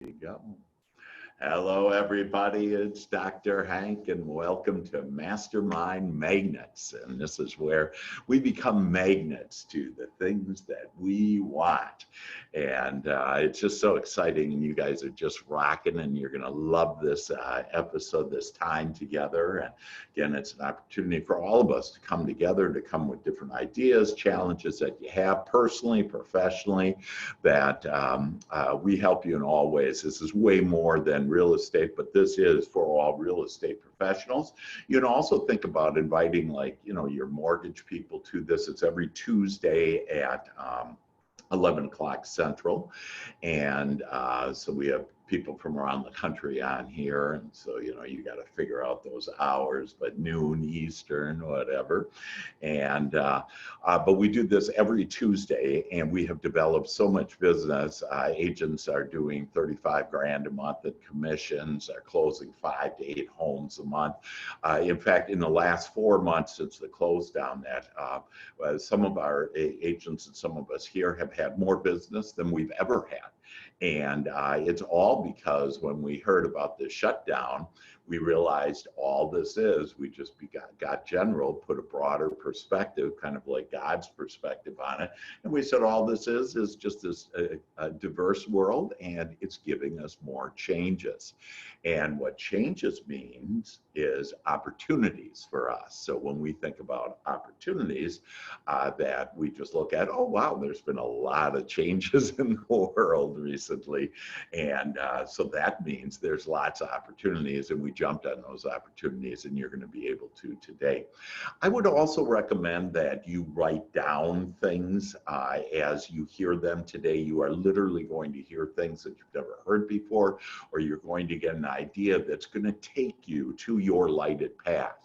You go. Hello, everybody. It's Dr. Hank, and welcome to Mastermind Magnets. And this is where we become magnets to the things that we want. And it's just so exciting. And you guys are just rocking, and you're going to love this episode, this time together. And again, it's an opportunity for all of us to come together, to come with different ideas, challenges that you have personally, professionally, that we help you in all ways. This is way more than real estate, but this is for all real estate professionals. You can also think about inviting, like, your mortgage people to this. It's every Tuesday at 11 o'clock Central. And so we have people from around the country on here. And so, you got to figure out those hours, but noon Eastern, whatever. And, but we do this every Tuesday, and we have developed so much business. Agents are doing 35 grand a month in commissions, are closing 5 to 8 homes a month. In fact, in the last 4 months since the close down, that some of our agents and some of us here have had more business than we've ever had. And it's all because when we heard about this shutdown, we realized all this is, we just got general, put a broader perspective, kind of like God's perspective on it. And we said all this is just this diverse world, and it's giving us more changes. And what changes means is opportunities for us. So when we think about opportunities, that we just look at, oh, wow, there's been a lot of changes in the world recently. And so that means there's lots of opportunities, and we jumped on those opportunities, and you're going to be able to today. I would also recommend that you write down things as you hear them today. You are literally going to hear things that you've never heard before, or you're going to get an idea that's going to take you to your lighted path.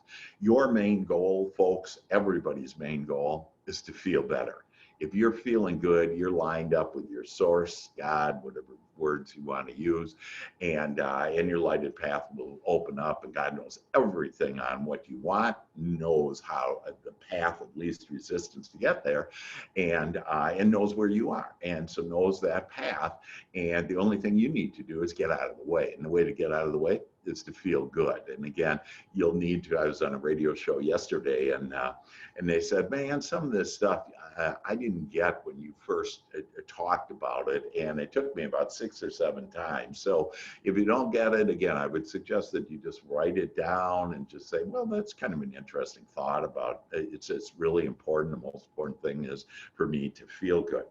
Your main goal, folks, everybody's main goal is to feel better. If you're feeling good, you're lined up with your source, God, whatever words you want to use, and your lighted path will open up, and God knows everything on what you want, knows how the path of least resistance to get there, and knows where you are, and so knows that path. And the only thing you need to do is get out of the way. And the way to get out of the way is to feel good. And again, you'll need to. I was on a radio show yesterday, and they said, man, some of this stuff I didn't get when you first talked about it, and it took me about 6 or 7 times. So if you don't get it, again, I would suggest that you just write it down and just say, well, that's kind of an interesting thought about it. It's really important. The most important thing is for me to feel good.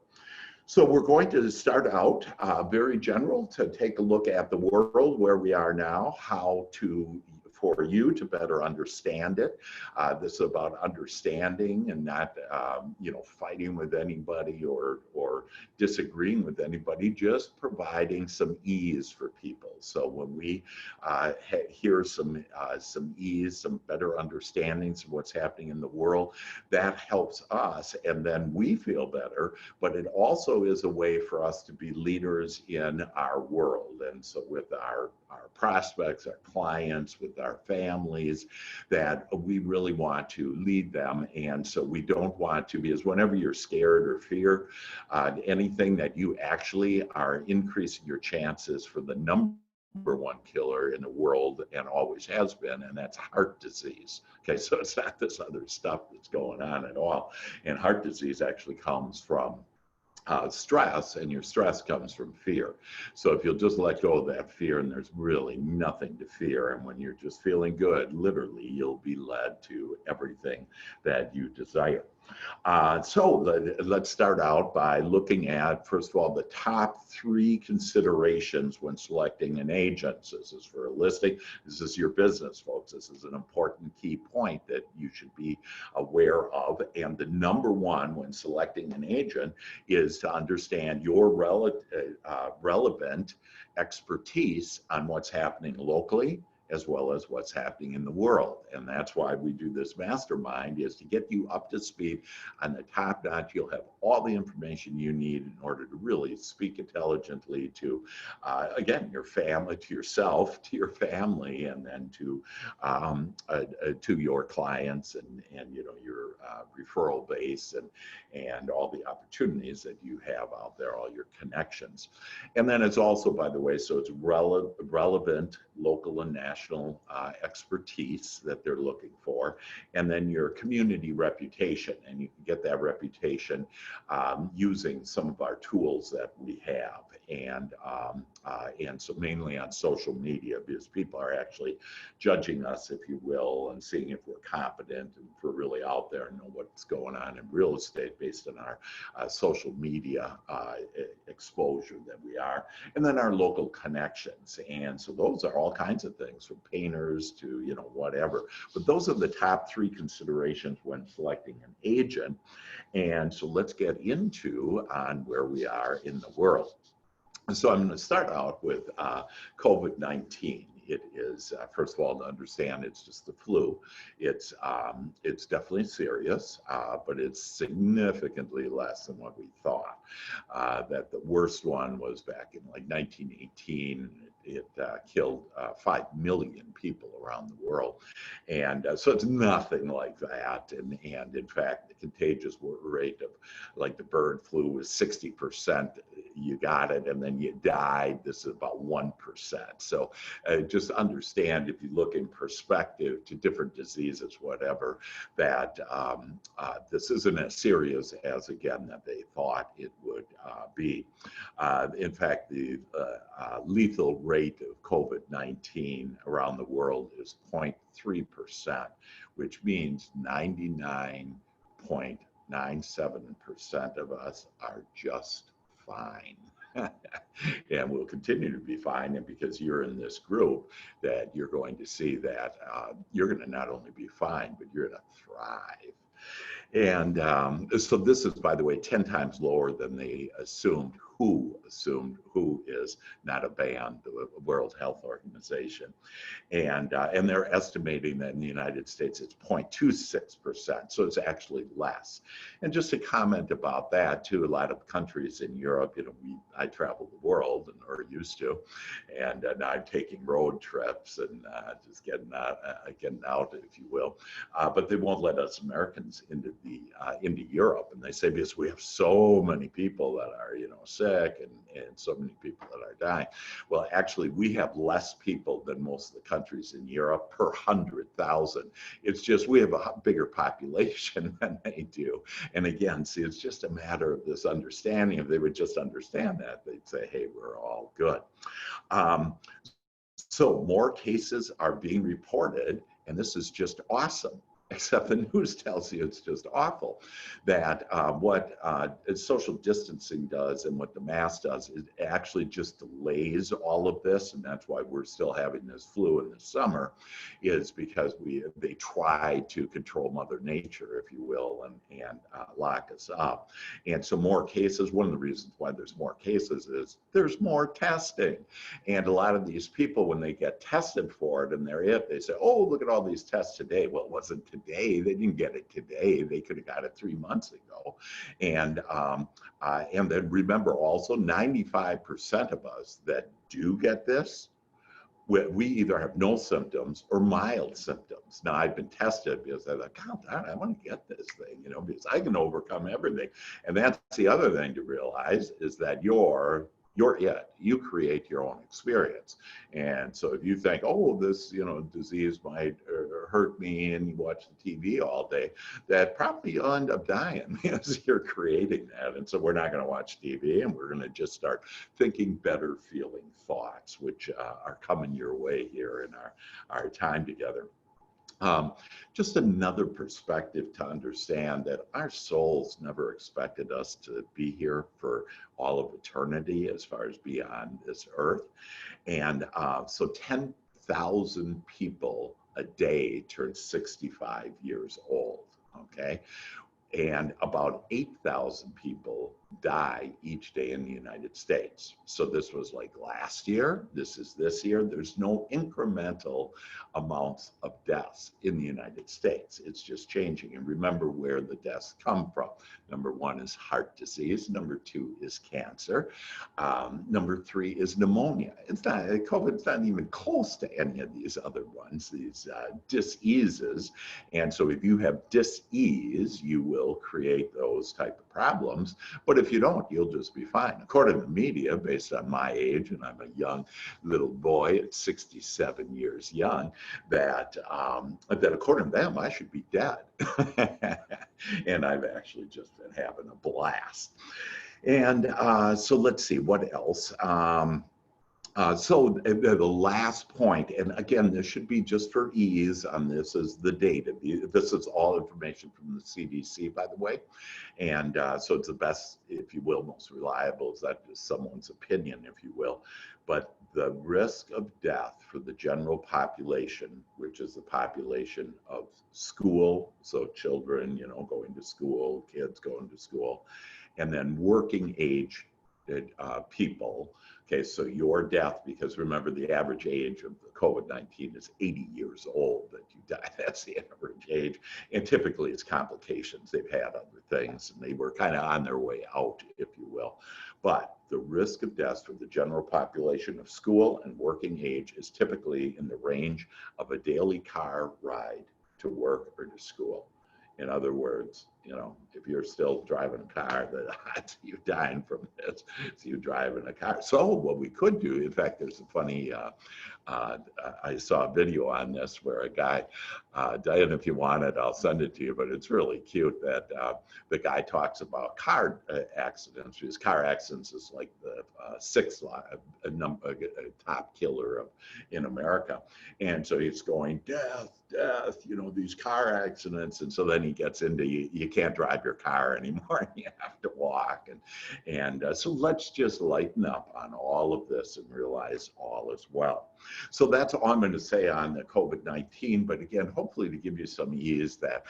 So we're going to start out very general, to take a look at the world where we are now, how to, for you to better understand it. This is about understanding and not, fighting with anybody or disagreeing with anybody, just providing some ease for people. So when we hear some ease, some better understandings of what's happening in the world, that helps us, and then we feel better. But it also is a way for us to be leaders in our world. And so with our prospects, our clients, with our families, that we really want to lead them. And so we don't want to, because whenever you're scared or fear anything, that you actually are increasing your chances for the number one killer in the world, and always has been, and that's heart disease. Okay, so it's not this other stuff that's going on at all. And heart disease actually comes from stress, and your stress comes from fear. So if you'll just let go of that fear, and there's really nothing to fear, and when you're just feeling good, literally, you'll be led to everything that you desire. So let's start out by looking at, first of all, the top 3 considerations when selecting an agent. This is for a listing. This is your business, folks. This is an important key point that you should be aware of. And the number one when selecting an agent is to understand your relevant expertise on what's happening locally as well as what's happening in the world. And that's why we do this mastermind, is to get you up to speed on the top notch. You'll have all the information you need in order to really speak intelligently to, again, your family, to yourself, to your family, and then to your clients and you know, your referral base and all the opportunities that you have out there, all your connections. And then it's also, by the way, so it's relevant local and national expertise that they're looking for, and then your community reputation. And you can get that reputation using some of our tools that we have. And so mainly on social media, because people are actually judging us, if you will, and seeing if we're competent and if we're really out there and know what's going on in real estate based on our social media exposure that we are, and then our local connections. And so those are all kinds of things, from painters to, you know, whatever. But those are the top three considerations when selecting an agent. And so let's get into on where we are in the world. So I'm going to start out with COVID-19. It is, first of all, to understand, it's just the flu. It's definitely serious, but it's significantly less than what we thought. That the worst one was back in like 1918. It killed 5 million people around the world. And so it's nothing like that. And in fact, the contagious rate of like the bird flu was 60%. You got it and then you died. This is about 1%. So just understand, if you look in perspective to different diseases, whatever, that this isn't as serious as, again, that they thought it would be. In fact, the lethal rate of COVID-19 around the world is 0.3%, which means 99.97% of us are just fine. And we'll continue to be fine. And because you're in this group, that you're going to see that you're going to not only be fine, but you're going to thrive. And so this is, by the way, 10 times lower than they assumed. WHO is not a band, the World Health Organization. And they're estimating that in the United States, it's 0.26%. So it's actually less. And just to comment about that too, a lot of countries in Europe, you know, I travel the world, or used to, and now I'm taking road trips and just getting out, if you will. But they won't let us Americans into Europe. And they say, because we have so many people that are, you know, sick and so many people that are dying. Well, actually, we have less people than most of the countries in Europe per 100,000. It's just we have a bigger population than they do. And again, see, it's just a matter of this understanding. If they would just understand that, they'd say, hey, we're all good. So more cases are being reported, and this is just awesome. Except the news tells you it's just awful. That what social distancing does and what the mask does, is it actually just delays all of this, and that's why we're still having this flu in the summer, is because they try to control Mother Nature, if you will, and lock us up. And so more cases, one of the reasons why there's more cases is there's more testing. And a lot of these people, when they get tested for it and they say, oh, look at all these tests today. Well, it wasn't today. They didn't get it today. They could have got it 3 months ago. And then remember also, 95% of us that do get this, we either have no symptoms or mild symptoms. Now, I've been tested because I thought, God darn, I want to get this thing, you know, because I can overcome everything. And that's the other thing to realize, is that you're it. You create your own experience. And so if you think, oh, this, you know, disease might hurt me, and you watch the TV all day, that probably you'll end up dying because you're creating that. And so we're not going to watch TV, and we're going to just start thinking better feeling thoughts, which are coming your way here in our time together. Just another perspective to understand that our souls never expected us to be here for all of eternity, as far as beyond this earth. And so 10,000 people a day turn 65 years old, okay? And about 8,000 people die each day in the United States. So this was like last year, this is this year. There's no incremental amounts of deaths in the United States. It's just changing. And remember where the deaths come from. Number one is heart disease. Number two is cancer. Number three is pneumonia. It's not, COVID's not even close to any of these other ones, these diseases. And so if you have dis-ease, you will create those type of problems. But if you don't, you'll just be fine. According to the media, based on my age, and I'm a young little boy at 67 years young, that according to them, I should be dead. And I've actually just been having a blast. And so let's see, what else? So the last point, and again, this should be just for ease on this, is the data. This is all information from the CDC, by the way. And so it's the best, if you will, most reliable. It's not just someone's opinion, if you will. But the risk of death for the general population, which is the population of school, so children, you know, going to school, kids going to school, and then working age people. Okay, so your death, because remember the average age of the COVID-19 is 80 years old that you die. That's the average age. And typically it's complications. They've had other things and they were kind of on their way out, if you will. But the risk of death for the general population of school and working age is typically in the range of a daily car ride to work or to school. In other words, you know, if you're still driving a car, the odds of you dying from this, so you driving a car. So what we could do, in fact, there's a funny, I saw a video on this where a guy, Diane, if you want it, I'll send it to you, but it's really cute that the guy talks about car accidents, because car accidents is like the sixth top killer in America. And so he's going, death, you know, these car accidents. And so then he gets into, you can't drive your car anymore and you have to walk. And so let's just lighten up on all of this and realize all is well. So that's all I'm going to say on the COVID-19. But again, hopefully to give you some ease that,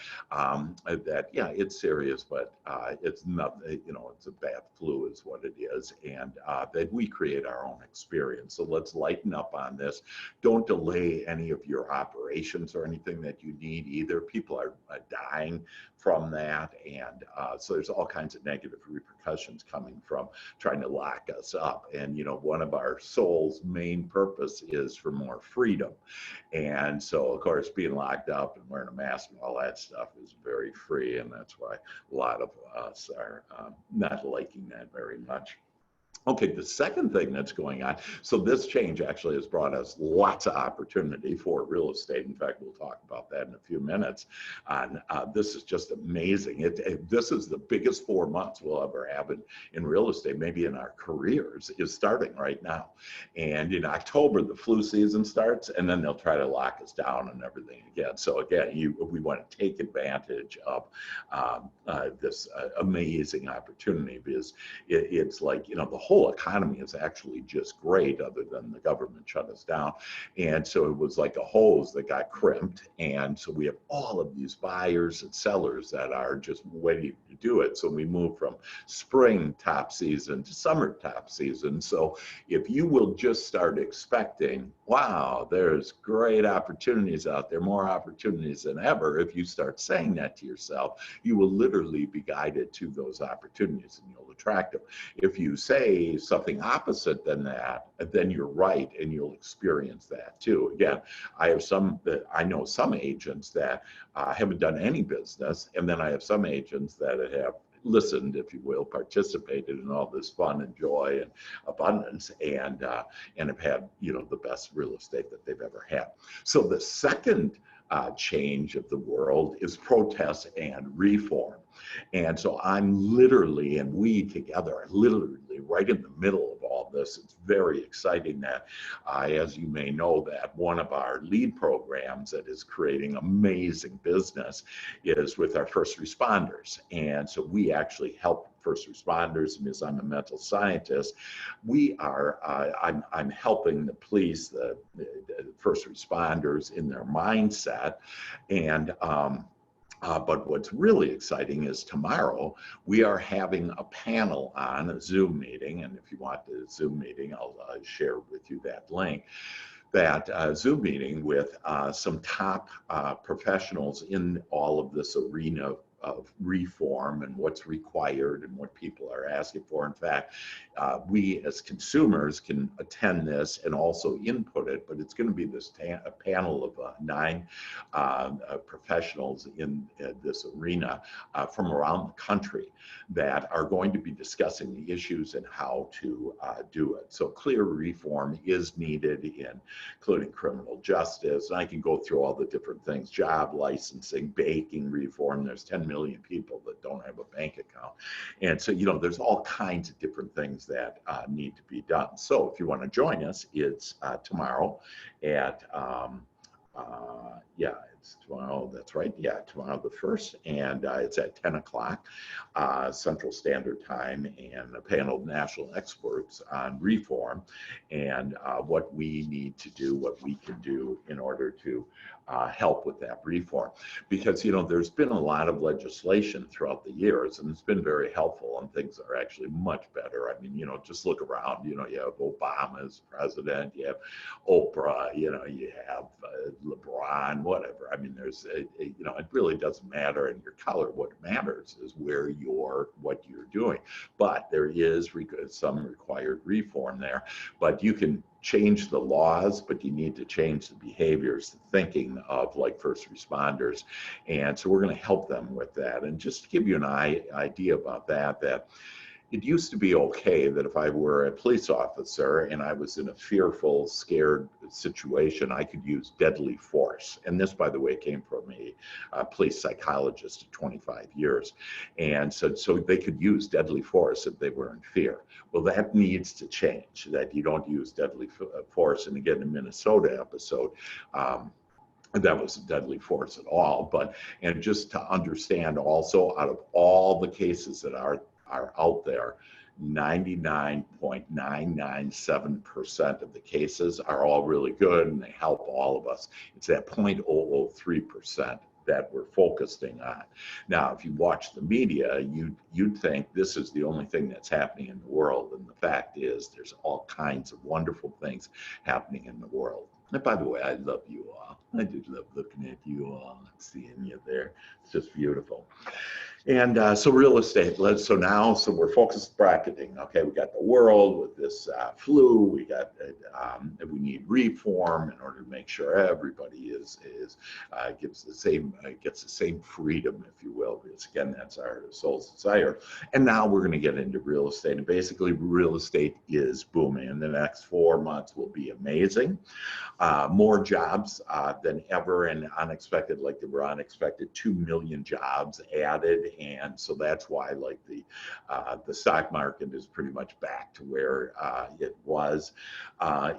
yeah, it's serious, but it's not, you know, it's a bad flu is what it is. And that we create our own experience. So let's lighten up on this. Don't delay any of your operations or anything that you need either. People are dying from that. And so there's all kinds of negative repercussions coming from trying to lock us up. And, you know, one of our soul's main purpose is for more freedom. And so, of course, being locked up and wearing a mask and all that stuff is very free. And that's why a lot of us are not liking that very much. Okay, the second thing that's going on, so this change actually has brought us lots of opportunity for real estate. In fact, we'll talk about that in a few minutes. This is just amazing. This is the biggest 4 months we'll ever have in real estate, maybe in our careers, is starting right now. And in October, the flu season starts, and then they'll try to lock us down and everything again. So again, we want to take advantage of this amazing opportunity, because it's like, you know, the whole economy is actually just great, other than the government shut us down. And so it was like a hose that got crimped. And so we have all of these buyers and sellers that are just waiting to do it. So we move from spring top season to summer top season. So if you will just start expecting, wow, there's great opportunities out there, more opportunities than ever. If you start saying that to yourself, you will literally be guided to those opportunities and you'll attract them. If you say something opposite than that, then you're right, and you'll experience that too. Again, I know some agents that haven't done any business, and then I have some agents that have listened, if you will, participated in all this fun and joy and abundance, and have had, you know, the best real estate that they've ever had. So the second change of the world is protest and reform. And so I'm literally, and we together are literally right in the middle of all this. It's very exciting that, as you may know, that one of our lead programs that is creating amazing business is with our first responders. And so we actually help first responders, and as I'm a mental scientist, we are, I'm helping the police, the first responders in their mindset, and But what's really exciting is tomorrow we are having a panel on a Zoom meeting. And if you want the Zoom meeting, I'll share with you that link. That Zoom meeting with some top professionals in all of this arena of reform and what's required and what people are asking for. In fact, we as consumers can attend this and also input it, but it's going to be this a panel of 9 professionals in this arena from around the country that are going to be discussing the issues and how to do it. So clear reform is needed including criminal justice. And I can go through all the different things: job licensing, banking reform. There's 10 million people that don't have a bank account. And so, there's all kinds of different things that need to be done. So if you want to join us, it's tomorrow at, it's tomorrow, that's right. Yeah, tomorrow the 1st, and it's at 10 o'clock Central Standard Time, and a panel of national experts on reform and what we need to do, what we can do in order to help with that reform. Because, there's been a lot of legislation throughout the years, and it's been very helpful, and things are actually much better. I mean, just look around, you have Obama as president, you have Oprah, you have LeBron, whatever. I mean, there's, it really doesn't matter in your color. What matters is what you're doing. But there is some required reform there. But you can change the laws, but you need to change the behaviors, the thinking of like first responders. And so we're going to help them with that. And just to give you an idea about that it used to be okay that if I were a police officer and I was in a fearful, scared situation, I could use deadly force. And this, by the way, came from a police psychologist of 25 years. And so they could use deadly force if they were in fear. Well, that needs to change, that you don't use deadly force. And again, the Minnesota episode, that wasn't deadly force at all. And just to understand also, out of all the cases that are out there, 99.997% of the cases are all really good and they help all of us. It's that 0.003% that we're focusing on. Now, if you watch the media, you'd think this is the only thing that's happening in the world. And the fact is, there's all kinds of wonderful things happening in the world. And by the way, I love you all. I just love looking at you all and seeing you there. It's just beautiful. And so real estate, so we're focused bracketing. Okay, we got the world with this flu. We got we need reform in order to make sure everybody gets the same freedom, if you will. Because again, that's our soul's desire. And now we're going to get into real estate, and basically, real estate is booming. And the next 4 months will be amazing. More jobs than ever, and unexpected, like there were unexpected 2 million jobs added. And so that's why, like, the stock market is pretty much back to where it was.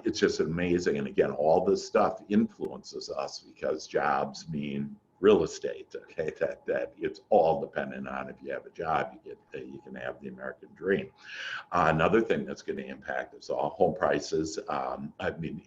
It's just amazing. And again, all this stuff influences us because jobs mean real estate. Okay, that it's all dependent on if you have a job, you can have the American dream. Another thing that's going to impact us all: home prices.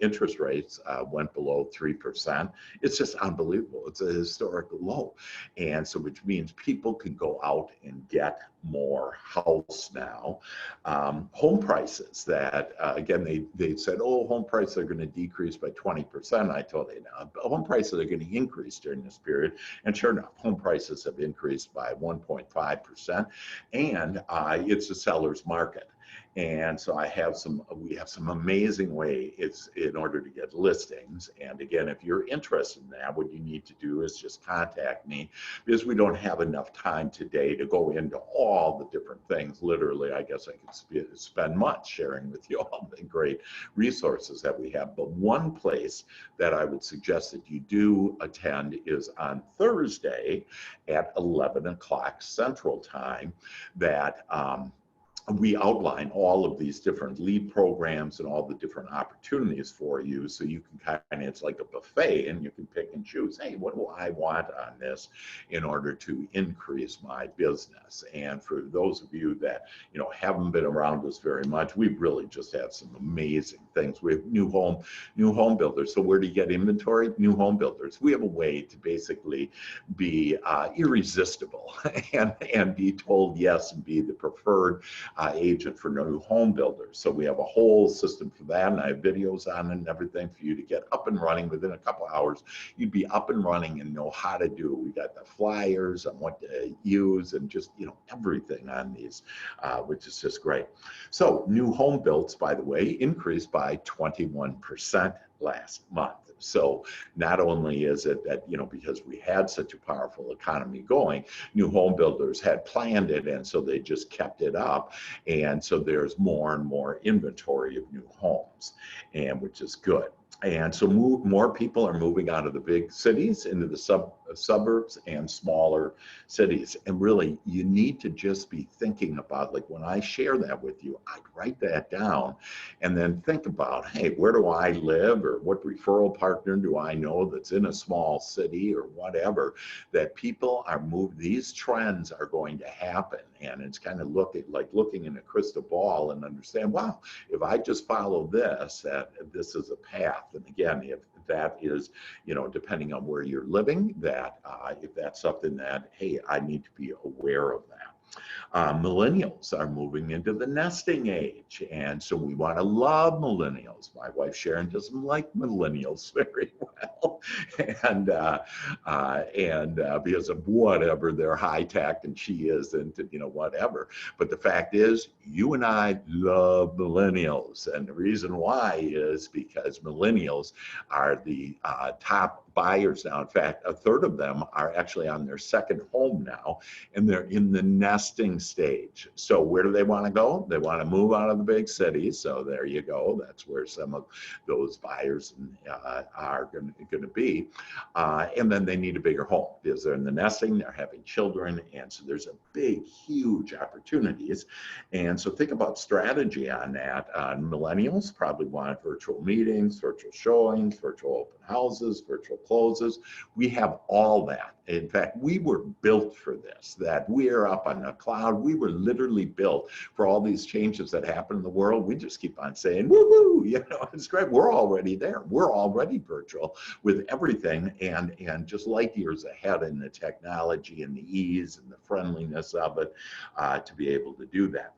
Interest rates went below 3%. It's just unbelievable. It's a historical low, and so which means people can go out and get more house now. Home prices that again they said, oh, home prices are going to decrease by 20%. I told you now, home prices are going to increase during this period, and sure enough, home prices have increased by 1.5%, and it's a seller's market. And so we have some amazing ways in order to get listings. And again, if you're interested in that, what you need to do is just contact me, because we don't have enough time today to go into all the different things. Literally, I guess I could spend months sharing with you all the great resources that we have. But one place that I would suggest that you do attend is on Thursday at 11 o'clock Central Time. we outline all of these different lead programs and all the different opportunities for you, so you can kind of, it's like a buffet, and you can pick and choose, hey, what do I want on this in order to increase my business? And for those of you that haven't been around us very much, we really just have some amazing things. We have new home builders. So where do you get inventory? New home builders. We have a way to basically be irresistible and be told yes and be the preferred agent for new home builders. So we have a whole system for that, and I have videos on it and everything for you to get up and running within a couple hours. You'd be up and running and know how to do. We got the flyers on what to use and just everything on these, which is just great. So new home builds, by the way, increased by 21% last month. So not only is it that, because we had such a powerful economy going, new home builders had planned it, and so they just kept it up. And so there's more and more inventory of new homes, and which is good. And so more people are moving out of the big cities into the suburbs and smaller cities. And really, you need to just be thinking about, like when I share that with you, I'd write that down and then think about, hey, where do I live, or what referral partner do I know that's in a small city or whatever, that people are moving. These trends are going to happen. And it's kind of looking in a crystal ball and understand, wow, if I just follow this, that this is a path. And again, if that is, depending on where you're living, that if that's something that, hey, I need to be aware of that. Millennials are moving into the nesting age, and so we want to love millennials. My wife Sharon doesn't like millennials very well, and because of whatever, they're high tech and she isn't, whatever. But the fact is, you and I love millennials, and the reason why is because millennials are the top buyers now. In fact, a third of them are actually on their second home now, and they're in the nesting stage. So where do they want to go? They want to move out of the big cities. So there you go. That's where some of those buyers are going to be. And then they need a bigger home because they're in the nesting, they're having children. And so there's a big, huge opportunities. And so think about strategy on that. Millennials probably want virtual meetings, virtual showings, virtual open houses, virtual closes. We have all that. In fact, we were built for this, that we're up on the cloud. We were literally built for all these changes that happen in the world. We just keep on saying, woo-hoo, it's great. We're already there. We're already virtual with everything, and just light years ahead in the technology and the ease and the friendliness of it to be able to do that.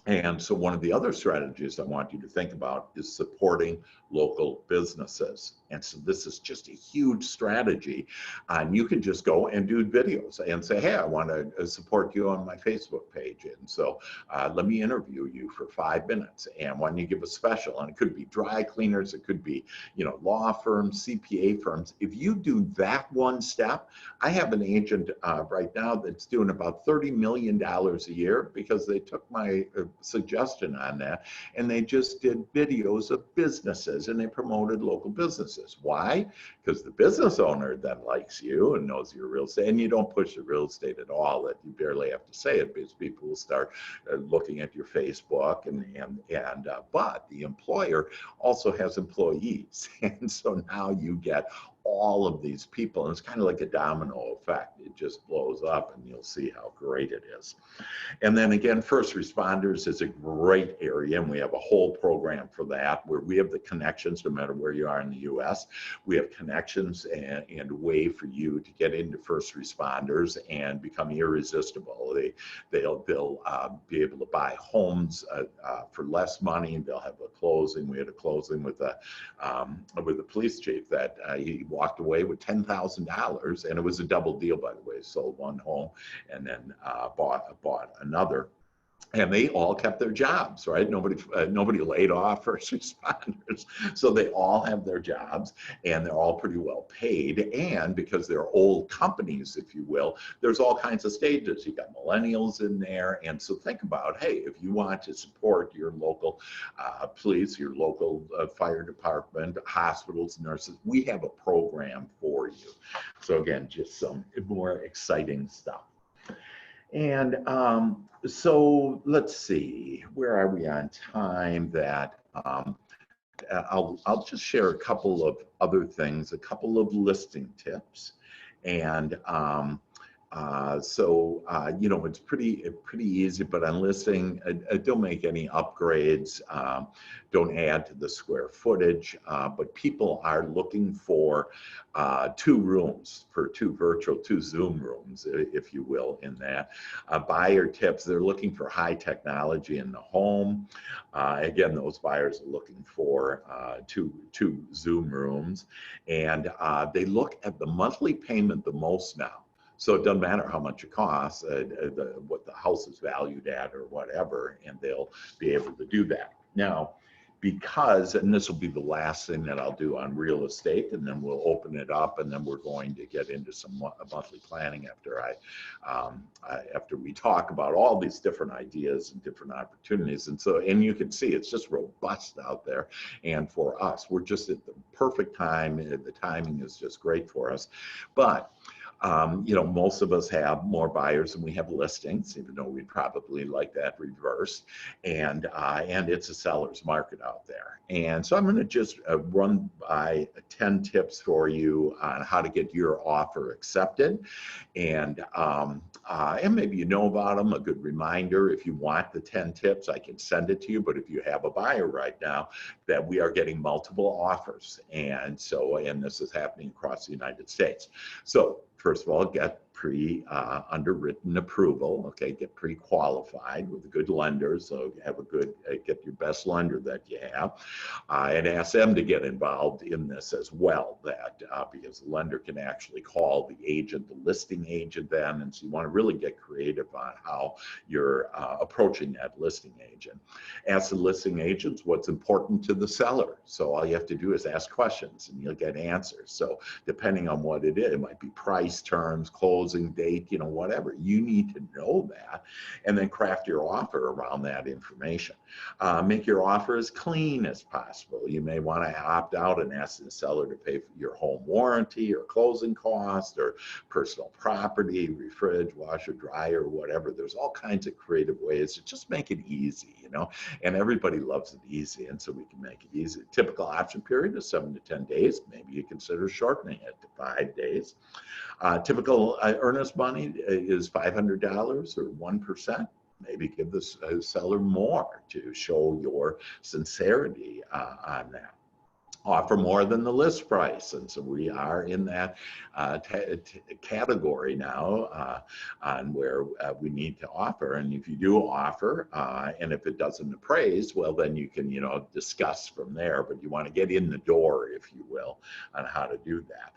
And so one of the other strategies I want you to think about is supporting local businesses. And so this is just a huge strategy. And you can just go and do videos and say, hey, I want to support you on my Facebook page. And so let me interview you for 5 minutes. And why don't you give a special? And it could be dry cleaners. It could be, law firms, CPA firms. If you do that one step, I have an agent right now that's doing about $30 million a year because they took my suggestion on that, and they just did videos of businesses, and they promoted local businesses. Why? Because the business owner then likes you and knows your real estate, and you don't push the real estate at all. That you barely have to say it because people will start looking at your Facebook, but the employer also has employees, and so now you get all of these people, and it's kind of like a domino effect. It just blows up, and you'll see how great it is. And then again, first responders is a great area, and we have a whole program for that, where we have the connections no matter where you are in the US. We have connections and a way for you to get into first responders and become irresistible. They'll be able to buy homes for less money, and they'll have a closing. We had a closing with the police chief that he walked away with $10,000, and it was a double deal, by the way. Sold one home and then bought another. And they all kept their jobs, right? Nobody laid off first responders. So they all have their jobs, and they're all pretty well paid. And because they're old companies, if you will, there's all kinds of stages. You got millennials in there. And so think about, hey, if you want to support your local police, your local fire department, hospitals, nurses, we have a program for you. So again, just some more exciting stuff. And so let's see, where are we on time? That I'll just share a couple of other things, a couple of listing tips. And you know, it's pretty easy, but on listing, don't make any upgrades, don't add to the square footage, but people are looking for 2 rooms, for 2 Zoom rooms, if you will, in that. Buyer tips, they're looking for high technology in the home. Again, those buyers are looking for 2 Zoom rooms, and they look at the monthly payment the most now. So it doesn't matter how much it costs, what the house is valued at or whatever, and they'll be able to do that. Now, because, and this will be the last thing that I'll do on real estate, and then we'll open it up, and then we're going to get into some monthly planning after we talk about all these different ideas and different opportunities. And so, and you can see it's just robust out there. And for us, we're just at the perfect time. The timing is just great for us. But you know, most of us have more buyers than we have listings, even though we'd probably like that reversed. And it's a seller's market out there. And so I'm going to just run by 10 tips for you on how to get your offer accepted. And maybe you know about them, a good reminder. If you want the 10 tips, I can send it to you. But if you have a buyer right now, that we are getting multiple offers. And so, and this is happening across the United States. So first of all, get underwritten approval, okay, get pre-qualified with a good lender, so have a good, get your best lender that you have, and ask them to get involved in this as well, that because the lender can actually call the agent, the listing agent then, and so you want to really get creative on how you're approaching that listing agent. Ask the listing agents what's important to the seller, so all you have to do is ask questions and you'll get answers. So depending on what it is, it might be price, terms, closing date, you know, whatever. You need to know that, and then craft your offer around that information. Make your offer as clean as possible. You may want to opt out and ask the seller to pay for your home warranty or closing costs or personal property, refrigerator, washer, dryer, whatever. There's all kinds of creative ways to just make it easy, you know, and everybody loves it easy, and so we can make it easy. Typical option period is 7 to 10 days. Maybe you consider shortening it to 5 days. Typical earnest money is $500 or 1%. Maybe give the seller more to show your sincerity on that. Offer more than the list price. And so we are in that category now on where we need to offer. And if you do offer, and if it doesn't appraise, well, then you can, you know, discuss from there, but you want to get in the door, if you will, on how to do that.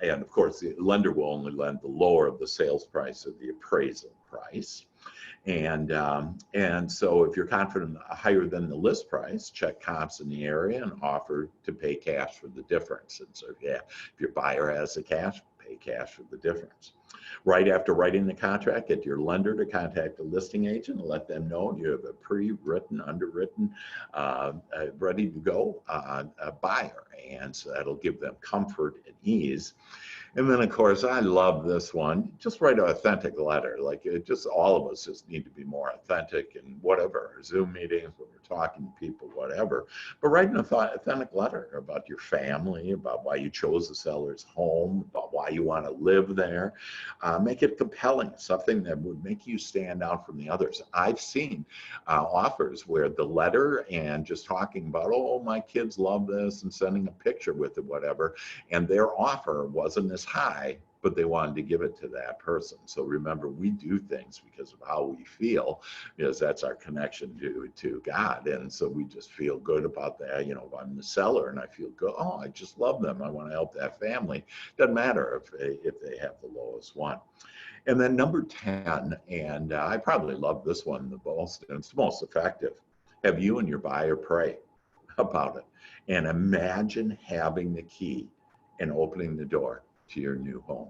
And of course, the lender will only lend the lower of the sales price of the appraisal price. And so if you're confident higher than the list price, check comps in the area and offer to pay cash for the difference. And so, yeah, if your buyer has the cash, pay cash for the difference. Right after writing the contract, get your lender to contact the listing agent and let them know you have a pre-written, underwritten, ready to go buyer. And so that'll give them comfort and ease. And then, of course, I love this one. Just write an authentic letter. Like, just all of us just need to be more authentic in whatever, our Zoom meetings, when we're talking to people, whatever. But write an authentic letter about your family, about why you chose the seller's home, about why you want to live there. Make it compelling, something that would make you stand out from the others. I've seen offers where the letter and just talking about, oh, my kids love this, and sending a picture with it, whatever, and their offer wasn't as high, but they wanted to give it to that person. So remember, we do things because of how we feel, because that's our connection to God. And so we just feel good about that. You know, if I'm the seller and I feel good, oh, I just love them, I want to help that family. Doesn't matter if they have the lowest one. And then number 10, and I probably love this one the most, and it's the most effective. Have you and your buyer pray about it, and imagine having the key and opening the door to your new home.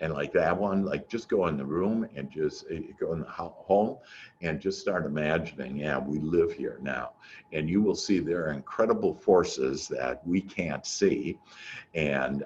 And like that one, like just go in the room and just go in the home and just start imagining, yeah, we live here now. And you will see there are incredible forces that we can't see. And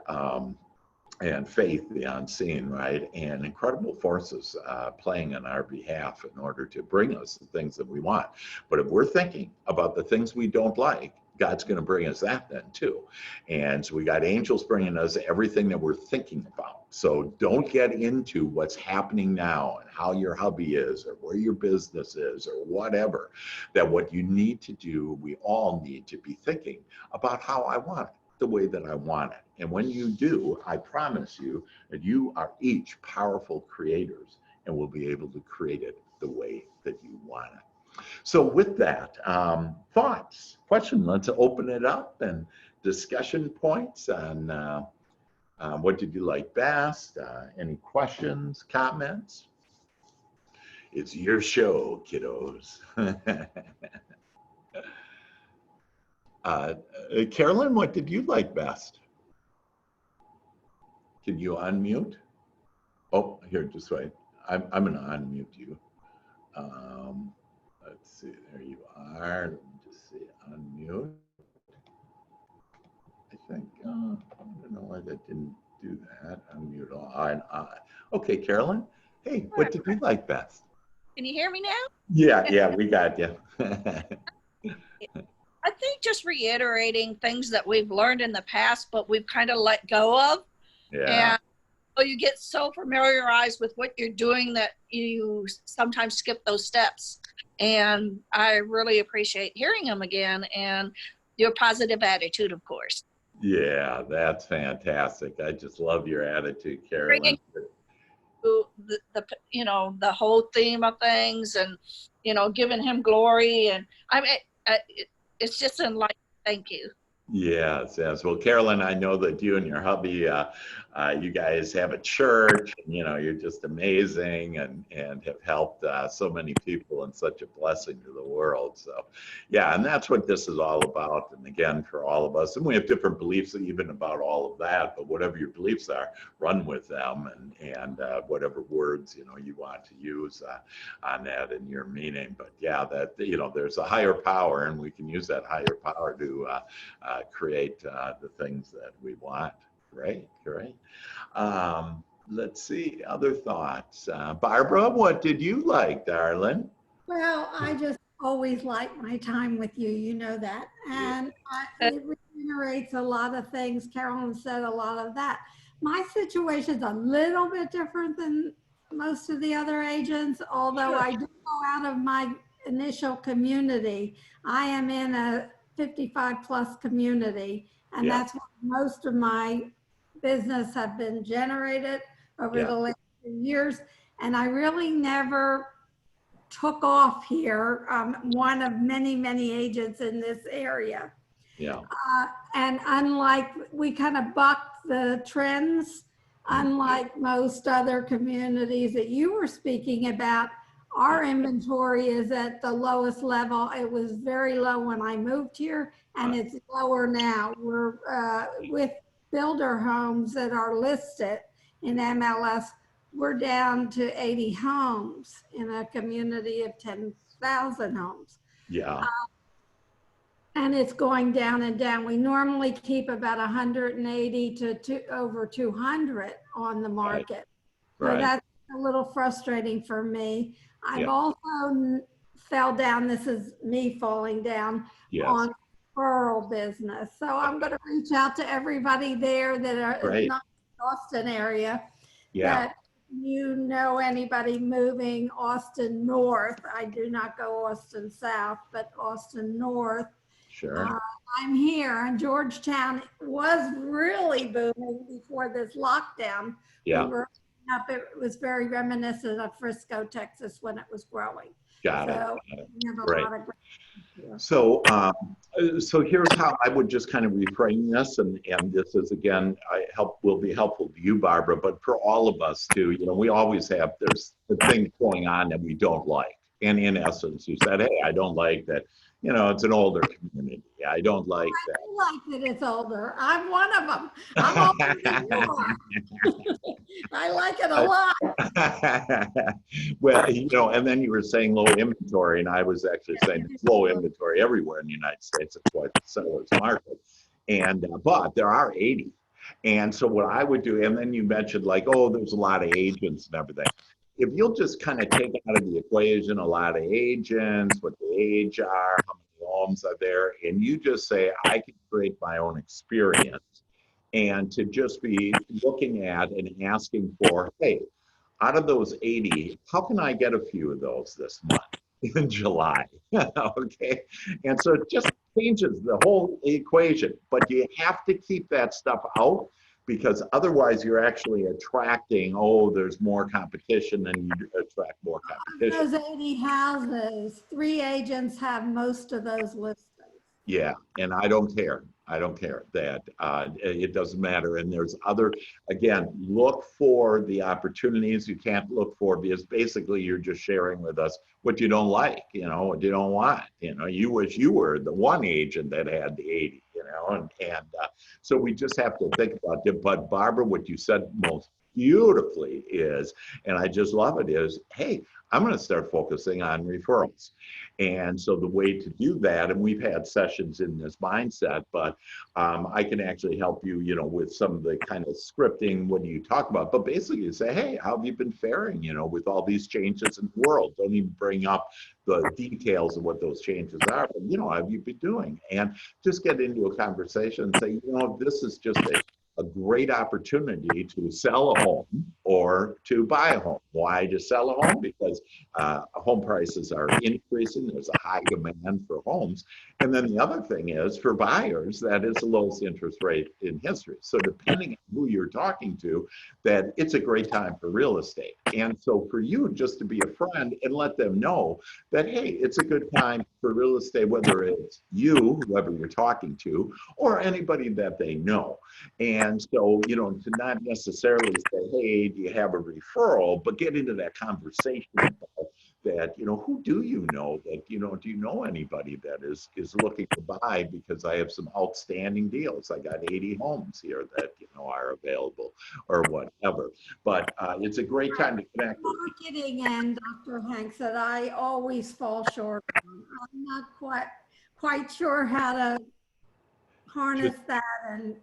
and faith, the unseen, right? And incredible forces playing on our behalf in order to bring us the things that we want. But if we're thinking about the things we don't like, God's going to bring us that then too. And so we got angels bringing us everything that we're thinking about. So don't get into what's happening now and how your hubby is or where your business is or whatever. That what you need to do, we all need to be thinking about how I want it, the way that I want it. And when you do, I promise you that you are each powerful creators and will be able to create it the way that you want it. So with that, thoughts, question, let's open it up and discussion points on what did you like best? Any questions, comments? It's your show, kiddos. Carolyn, what did you like best? Can you unmute? Oh, here, just wait. I'm going to unmute you. Let's see, there you are. Let me just see, unmute. I think, I don't know why that didn't do that. Unmute all. Okay, Carolyn. Hey, what did you like best? Can you hear me now? Yeah, we got you. I think just reiterating things that we've learned in the past, but we've kind of let go of. Yeah. And so you get so familiarized with what you're doing that you sometimes skip those steps. And I really appreciate hearing them again and your positive attitude, of course. Yeah, that's fantastic. I just love your attitude, Carolyn. The whole theme of things and, giving him glory. And I mean, it's just enlightening. Thank you. Yes. Well, Carolyn, I know that you and your hubby, you guys have a church, and you're just amazing, and have helped so many people and such a blessing to the world. So, yeah, and that's what this is all about. And again, for all of us, and we have different beliefs even about all of that. But whatever your beliefs are, run with them, and whatever words you want to use on that in your meaning. But yeah, that there's a higher power, and we can use that higher power to create the things that we want. Great. Let's see, other thoughts. Barbara, what did you like, darling? Well, I just always like my time with you, you know that. And it regenerates a lot of things. Carolyn said a lot of that. My situation's a little bit different than most of the other agents, although Sure. I do go out of my initial community. I am in a 55 plus community, and Yeah. that's where most of my business have been generated over Yeah. the last few years. And I really never took off here. One of many agents in this area. Yeah. And unlike, we kind of bucked the trends, unlike most other communities that you were speaking about. Our inventory is at the lowest level. It was very low when I moved here, and it's lower now. We're with builder homes that are listed in MLS. We're down to 80 homes in a community of 10,000 homes. Yeah. And it's going down and down. We normally keep about 180 to over 200 on the market. Right. So that's a little frustrating for me. I've Yeah. also fell down, this is me falling down, Yes. on rural business. So I'm going to reach out to everybody there that are Great. not in the Austin area. Yeah. That anybody moving Austin North. I do not go Austin South, but Austin North. Sure. I'm here, and Georgetown was really booming before this lockdown. Yeah. We were up, it was very reminiscent of Frisco, Texas when it was growing. Got So it. we have a Great. lot of great here. So here's how I would just kind of reframe this, and this is again, will be helpful to you, Barbara, but for all of us too. We always have, there's the things going on that we don't like, and in essence, you said, hey, I don't like that. It's an older community. I don't like that. I like that it's older. I'm one of them. I'm older than you are. I like it a lot. Well, and then you were saying low inventory, and I was actually saying it's low inventory everywhere in the United States. It's quite the seller's market. And but there are 80. And so what I would do, and then you mentioned like, oh, there's a lot of agents and everything. If you'll just kind of take out of the equation a lot of agents, what the age are, how many homes are there, and you just say, I can create my own experience, and to just be looking at and asking for, hey, out of those 80, how can I get a few of those this month in July? Okay. And so it just changes the whole equation, but you have to keep that stuff out because otherwise you're actually attracting, oh, there's more competition and you attract more competition. Those 80 houses, 3 agents have most of those listings. Yeah, and I don't care. I don't care that it doesn't matter. And there's other, again, look for the opportunities you can't look for because basically you're just sharing with us what you don't like, what you don't want. You wish you were the one agent that had the 80, and so we just have to think about it. But Barbara, what you said most beautifully is, and I just love it, is, hey, I'm going to start focusing on referrals. And so the way to do that, and we've had sessions in this mindset, but I can actually help you, with some of the kind of scripting, what do you talk about? But basically you say, hey, how have you been faring, with all these changes in the world? Don't even bring up the details of what those changes are, but, how have you been doing? And just get into a conversation and say, this is just a great opportunity to sell a home or to buy a home. Why to sell a home? Because home prices are increasing. There's a high demand for homes. And then the other thing is for buyers, that is the lowest interest rate in history. So depending on who you're talking to, that it's a great time for real estate. And so for you just to be a friend and let them know that, hey, it's a good time for real estate, whether it's you, whoever you're talking to, or anybody that they know. And so, to not necessarily say, hey, do you have a referral, but get into that conversation about that, who do you know that, do you know anybody that is looking to buy because I have some outstanding deals. I got 80 homes here that, are available or whatever. But it's a great time to connect with people. Marketing and Dr. Hanks that I always fall short on. I'm not quite sure how to harness that and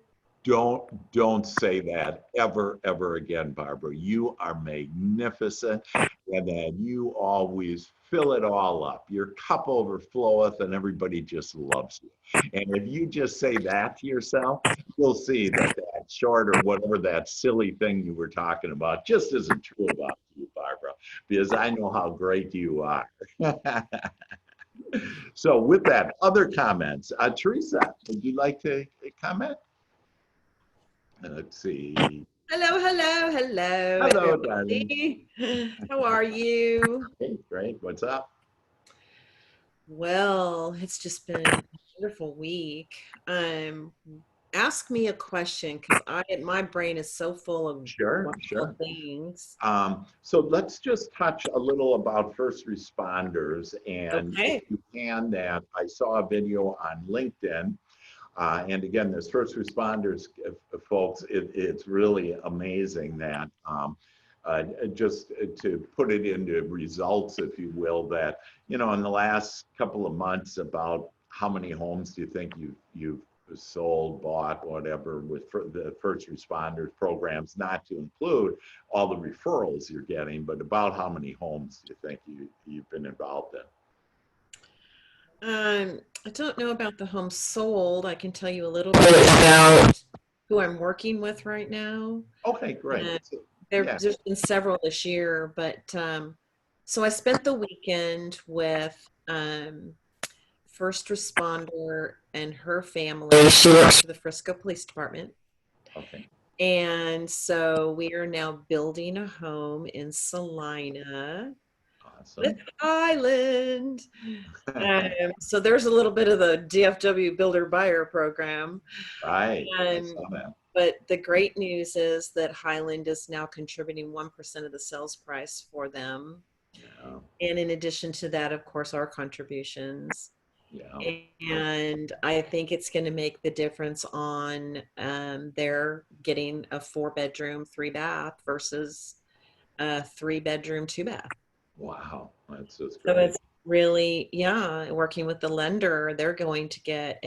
Don't say that ever again, Barbara. You are magnificent, and that you always fill it all up. Your cup overfloweth, and everybody just loves you. And if you just say that to yourself, you'll see that short or whatever that silly thing you were talking about just isn't true about you, Barbara, because I know how great you are. So with that, other comments. Teresa, would you like to comment? Let's see. Hello, Hello, darling. everybody. How are you? Hey, great. What's up? Well, it's just been a wonderful week. Ask me a question because my brain is so full of Sure. wonderful things. So let's just touch a little about first responders. And Okay. if you can, that I saw a video on LinkedIn. And again, this first responders, folks, it's really amazing that just to put it into results, if you will, that, in the last couple of months, about how many homes do you think you've sold, bought, whatever, with the first responders programs, not to include all the referrals you're getting, but about how many homes do you think you've been involved in? I don't know about the home sold. I can tell you a little bit about who I'm working with right now. Okay, great. There's been several this year, but so I spent the weekend with first responder and her family. She works for the Frisco Police Department. Okay. And so we are now building a home in Salina. Awesome. With Island. So there's a little bit of the DFW Builder Buyer program. Right. I saw that. But the great news is that Highland is now contributing 1% of the sales price for them. Yeah. And in addition to that, of course, our contributions. Yeah. And I think it's going to make the difference on they're getting a 4-bedroom, 3-bath versus a 3-bedroom, 2-bath. Wow, that's just So great. it's really, working with the lender, they're going to get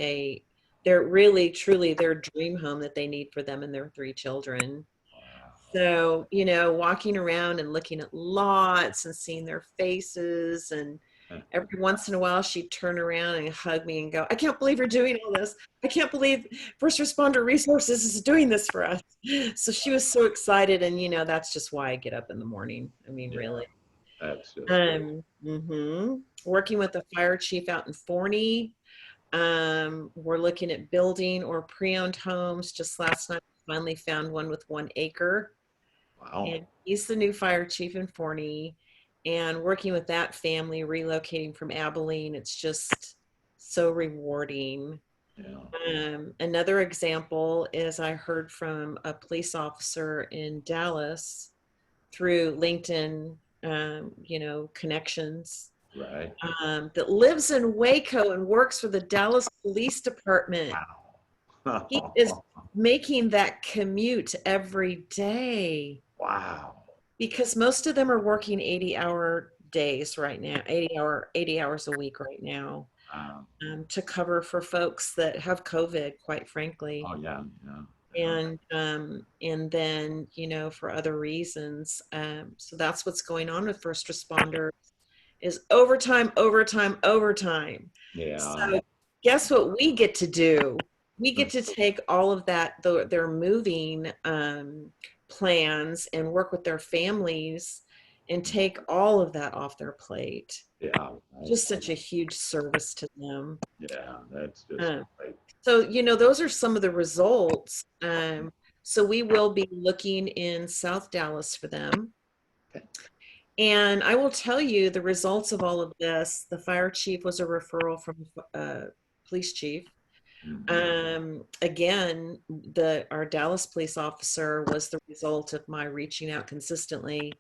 they're really, truly their dream home that they need for them and their 3 children. Wow. So, you know, walking around and looking at lots and seeing their faces, and every once in a while she'd turn around and hug me and go, I can't believe you're doing all this. I can't believe First Responder Resources is doing this for us. So she was so excited. And, you know, that's just why I get up in the morning. I mean, Yeah, really. that's just great. Working with the fire chief out in Forney. We're looking at building or pre-owned homes. Just last night, I finally found one with 1 acre. Wow. And he's the new fire chief in Forney. And working with that family, relocating from Abilene, it's just so rewarding. Yeah. Another example is I heard from a police officer in Dallas through LinkedIn, you know, connections, Right. that lives in Waco and works for the Dallas Police Department. Wow. He is making that commute every day Wow. because most of them are working 80-hour days right now, 80 hours a week right now, to cover for folks that have COVID, quite frankly. Oh yeah. Yeah. And then, you know, for other reasons. So that's what's going on with first responders, is overtime, overtime, overtime. Yeah. So guess what we get to do? We get to take all of that, their moving plans, and work with their families and take all of that off their plate. Yeah. Just such a huge service to them. Yeah. That's just great. So, you know, those are some of the results. So we will be looking in South Dallas for them. Okay. And I will tell you the results of all of this. The fire chief was a referral from police chief. Again, our Dallas police officer was the result of my reaching out consistently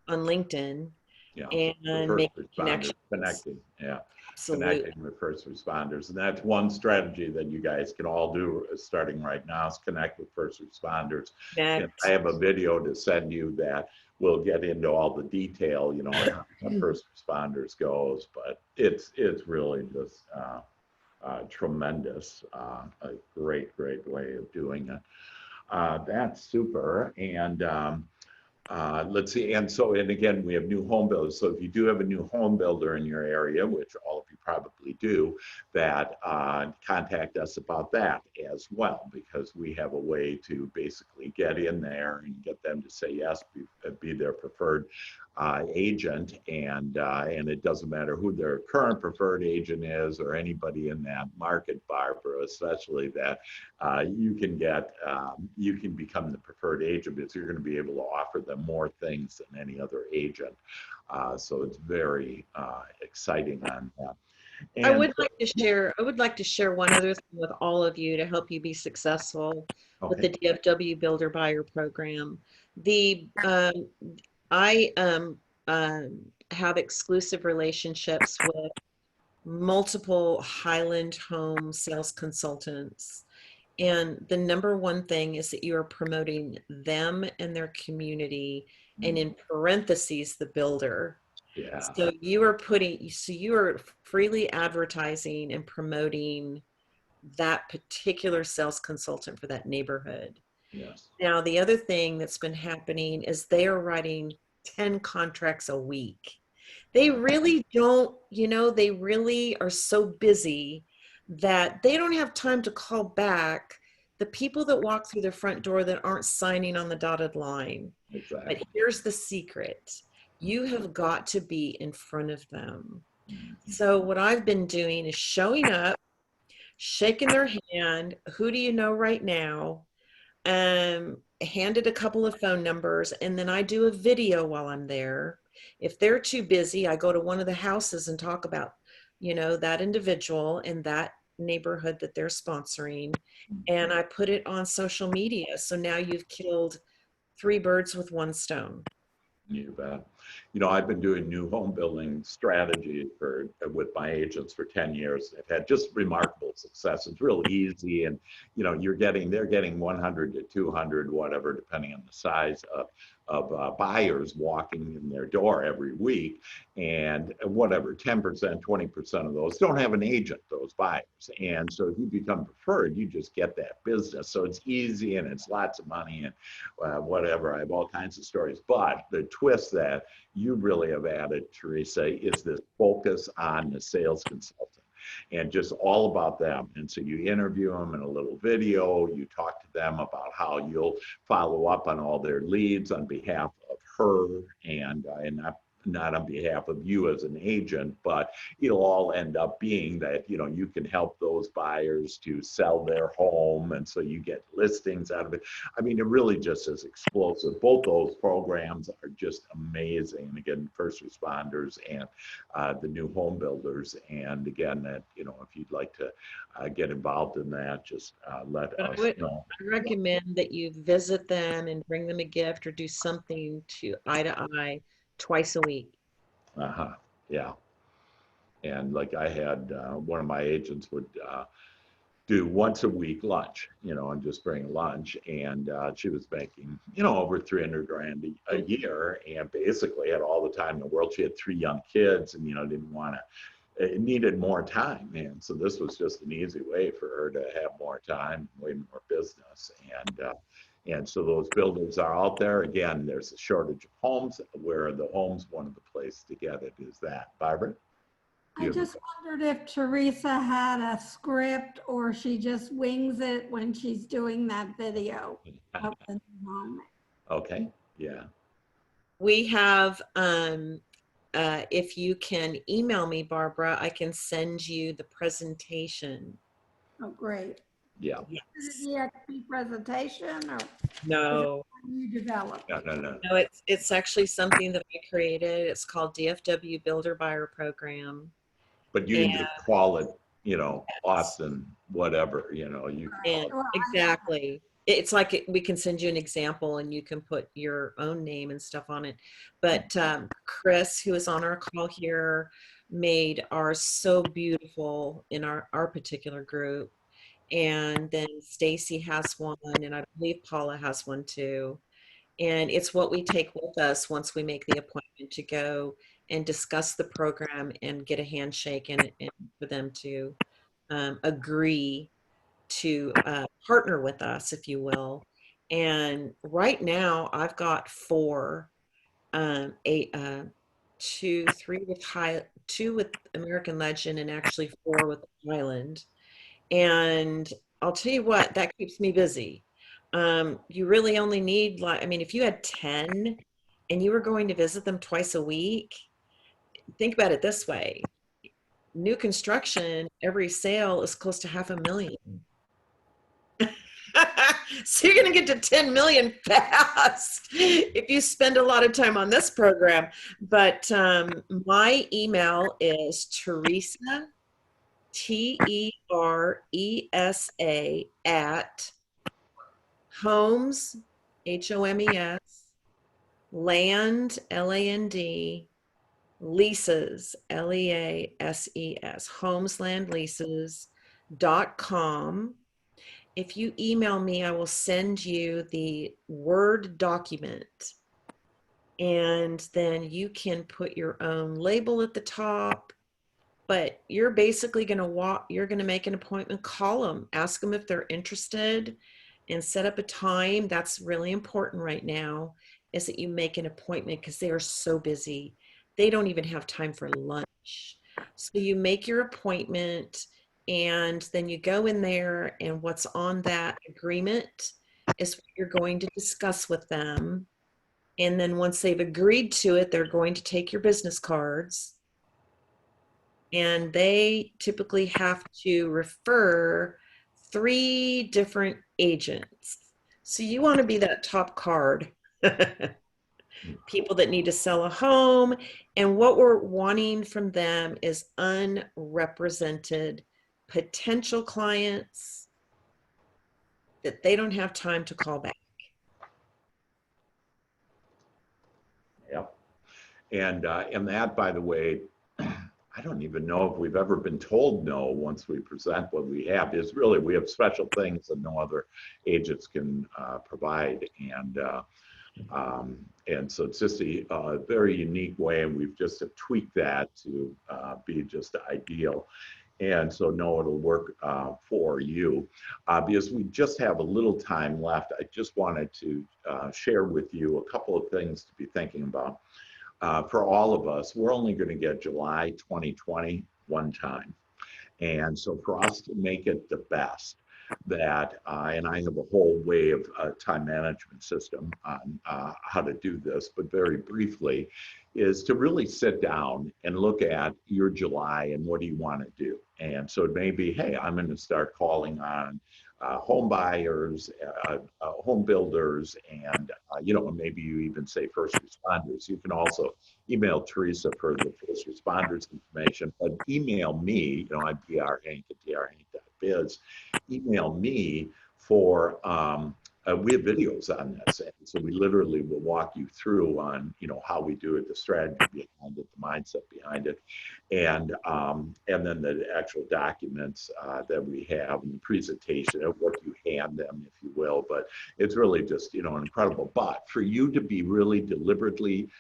on LinkedIn, Yeah. and First making responders, connections. connecting. Yeah. Absolutely. Connecting with first responders. And that's one strategy that you guys can all do starting right now, is connect with first responders. And I have a video to send you that will get into all the detail, you know, how first responders goes, but it's really just tremendous, a great way of doing it. That's super. And let's see. And so, and again, we have new home builders. So if you do have a new home builder in your area, which all of you probably do, that contact us about that as well, because we have a way to basically get in there and get them to say yes, be their preferred agent. And it doesn't matter who their current preferred agent is or anybody in that market, Barbara, especially, that you can become the preferred agent, because you're going to be able to offer them more things than any other agent. So it's very exciting on that. And I would like to share one other thing with all of you to help you be successful with the DFW Builder Buyer Program. I have exclusive relationships with multiple Highland home sales consultants. And the number one thing is that you are promoting them and their community, and in parentheses, the builder. yeah. So you are freely advertising and promoting that particular sales consultant for that neighborhood. Yes. Now, the other thing that's been happening is they are writing 10 contracts a week. They really don't, you know, they really are so busy that they don't have time to call back the people that walk through the front door that aren't signing on the dotted line. Exactly. But here's the secret. You have got to be in front of them. So what I've been doing is showing up, shaking their hand. Who do you know right now? Handed a couple of phone numbers, and then I do a video while I'm there. If they're too busy, I go to one of the houses and talk about, you know, that individual in that neighborhood that they're sponsoring, and I put it on social media. So now you've killed 3 birds with 1 stone. You bet. I've been doing new home building strategy with my agents for 10 years. I've had just remarkable success. It's real easy, and they're getting 100 to 200, whatever, depending on the size of buyers walking in their door every week, and whatever, 10%, 20% of those don't have an agent, those buyers. And so if you become preferred, you just get that business. So it's easy and it's lots of money and whatever. I have all kinds of stories. But the twist that you really have added, Teresa, is this focus on the sales consultant and just all about them. And so you interview them in a little video, you talk to them about how you'll follow up on all their leads on behalf of her and not on behalf of you as an agent, but it'll all end up being that, you can help those buyers to sell their home. And so you get listings out of it. I mean, it really just is explosive. Both those programs are just amazing. And again, first responders and the new home builders. And again, that, if you'd like to get involved in that, just let us know. I recommend that you visit them and bring them a gift or do something to eye twice a week. Yeah. And like I had one of my agents would do once a week lunch, and just bring lunch. And she was making, over 300 grand a year, and basically had all the time in the world. She had 3 young kids and, didn't want to, it needed more time. And so this was just an easy way for her to have more time, way more business. And so those builders are out there. Again, there's a shortage of homes. Where are the homes? One of the places to get it is that. Barbara? I just wondered if Teresa had a script or she just wings it when she's doing that video of the moment. Okay, yeah. We have, if you can email me, Barbara, I can send you the presentation. Oh, great. Yeah. Is it the XP presentation or No. you developed? No. It's actually something that I created. It's called DFW Builder Buyer Program. But you can just call it, Austin, whatever, you And exactly. It's like we can send you an example and you can put your own name and stuff on it. But Chris, who is on our call here, made ours so beautiful in our particular group. And then Stacy has one, and I believe Paula has one too. And it's what we take with us once we make the appointment to go and discuss the program and get a handshake and for them to agree to partner with us, if you will. And right now I've got 4, 2 with American Legend and actually 4 with Highland. And I'll tell you what, that keeps me busy. You really only need, if you had 10 and you were going to visit them twice a week, think about it this way. New construction, every sale is close to $500,000. So you're going to get to 10 million fast if you spend a lot of time on this program. But my email is Teresa, TERESA at homes, HOMES, land, LAND, leases, LEASES, homeslandleases.com. If you email me, I will send you the Word document, and then you can put your own label at the top. But you're basically going to you're going to make an appointment, call them, ask them if they're interested, and set up a time. That's really important right now, is that you make an appointment, because they are so busy. They don't even have time for lunch. So you make your appointment, and then you go in there, and what's on that agreement is what you're going to discuss with them. And then once they've agreed to it, they're going to take your business cards, and they typically have to refer 3 different agents. So you want to be that top card. People that need to sell a home. And what we're wanting from them is unrepresented potential clients that they don't have time to call back. Yep. And that, by the way, I don't even know if we've ever been told no once we present what we have. Is really, we have special things that no other agents can provide. And so it's just a very unique way, and we've just tweaked that to be just ideal. And so no, it'll work for you. Because we just have a little time left, I just wanted to share with you a couple of things to be thinking about. For all of us, we're only going to get July 2020 one time. And so for us to make it the best, that, and I have a whole way of time management system on how to do this, but very briefly, is to really sit down and look at your July and what do you want to do. And so it may be, hey, I'm going to start calling on home buyers, home builders, and maybe you even say first responders. You can also email Teresa for the first responders information, but email me, I'm drhank@drhank.biz. Email me for, we have videos on this, and so we literally will walk you through on, how we do it, the strategy behind it, the mindset behind it, and then the actual documents that we have, and the presentation of what you hand them, if you will. But it's really just, incredible. But for you to be really deliberately